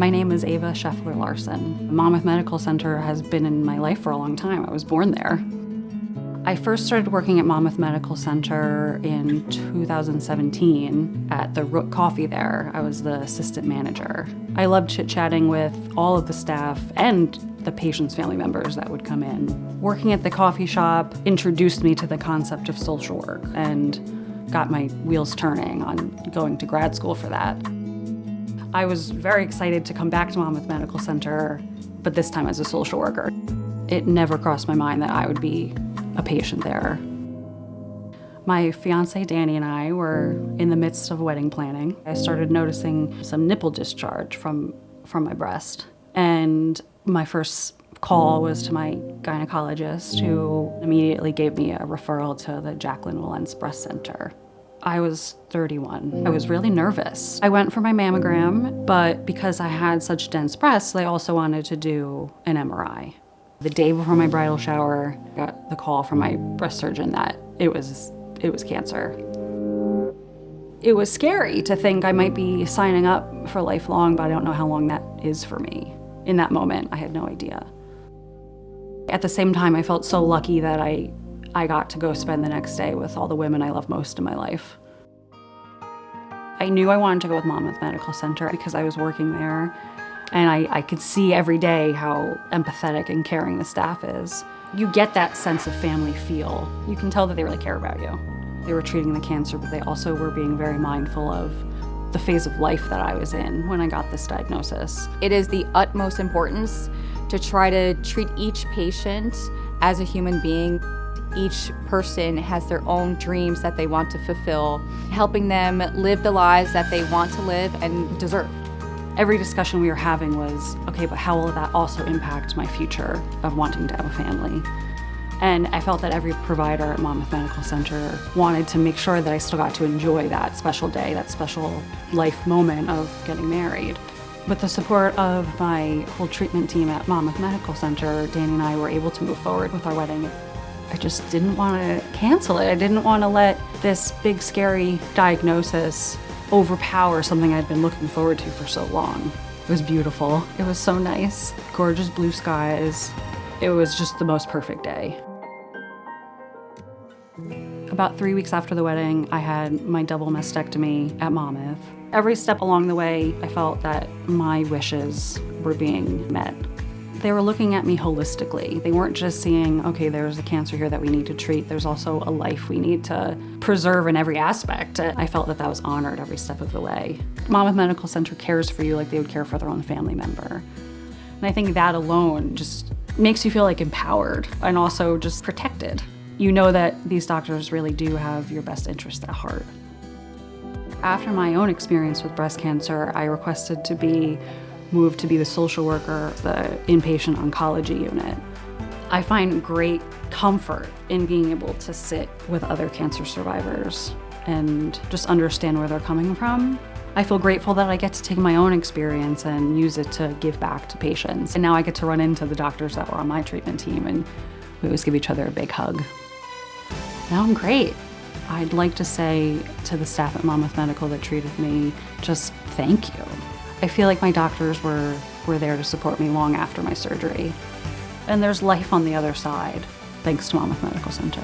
My name is Ava Sheffler Larson. Monmouth Medical Center has been in my life for a long time. I was born there. I first started working at Monmouth Medical Center in 2017 at the Rook Coffee there. I was the assistant manager. I loved chit-chatting with all of the staff and the patients' family members that would come in. Working at the coffee shop introduced me to the concept of social work and got my wheels turning on going to grad school for that. I was very excited to come back to Monmouth Medical Center, but this time as a social worker. It never crossed my mind that I would be a patient there. My fiance Danny and I were in the midst of wedding planning. I started noticing some nipple discharge from my breast. And my first call was to my gynecologist, who immediately gave me a referral to the Jacqueline Wilentz Breast Center. I was 31. I was really nervous. I went for my mammogram, but because I had such dense breasts, they also wanted to do an MRI. The day before my bridal shower, I got the call from my breast surgeon that it was cancer. It was scary to think I might be signing up for lifelong, but I don't know how long that is for me. In that moment, I had no idea. At the same time, I felt so lucky that I got to go spend the next day with all the women I love most in my life. I knew I wanted to go with Monmouth Medical Center because I was working there. And I could see every day how empathetic and caring the staff is. You get that sense of family feel. You can tell that they really care about you. They were treating the cancer, but they also were being very mindful of the phase of life that I was in when I got this diagnosis. It is the utmost importance to try to treat each patient as a human being. Each person has their own dreams that they want to fulfill, helping them live the lives that they want to live and deserve. Every discussion we were having was, okay, but how will that also impact my future of wanting to have a family? And I felt that every provider at Monmouth Medical Center wanted to make sure that I still got to enjoy that special day, that special life moment of getting married. With the support of my whole treatment team at Monmouth Medical Center, Danny and I were able to move forward with our wedding. I just didn't want to cancel it. I didn't want to let this big, scary diagnosis overpower something I'd been looking forward to for so long. It was beautiful. It was so nice. Gorgeous blue skies. It was just the most perfect day. About 3 weeks after the wedding, I had my double mastectomy at Monmouth. Every step along the way, I felt that my wishes were being met. They were looking at me holistically. They weren't just seeing, okay, there's a cancer here that we need to treat. There's also a life we need to preserve in every aspect. I felt that that was honored every step of the way. Monmouth Medical Center cares for you like they would care for their own family member. And I think that alone just makes you feel like empowered and also just protected. You know that these doctors really do have your best interest at heart. After my own experience with breast cancer, I requested to be moved to be the social worker, the inpatient oncology unit. I find great comfort in being able to sit with other cancer survivors and just understand where they're coming from. I feel grateful that I get to take my own experience and use it to give back to patients. And now I get to run into the doctors that were on my treatment team, and we always give each other a big hug. Now I'm great. I'd like to say to the staff at Monmouth Medical that treated me, just thank you. I feel like my doctors were there to support me long after my surgery. And there's life on the other side, thanks to Monmouth Medical Center.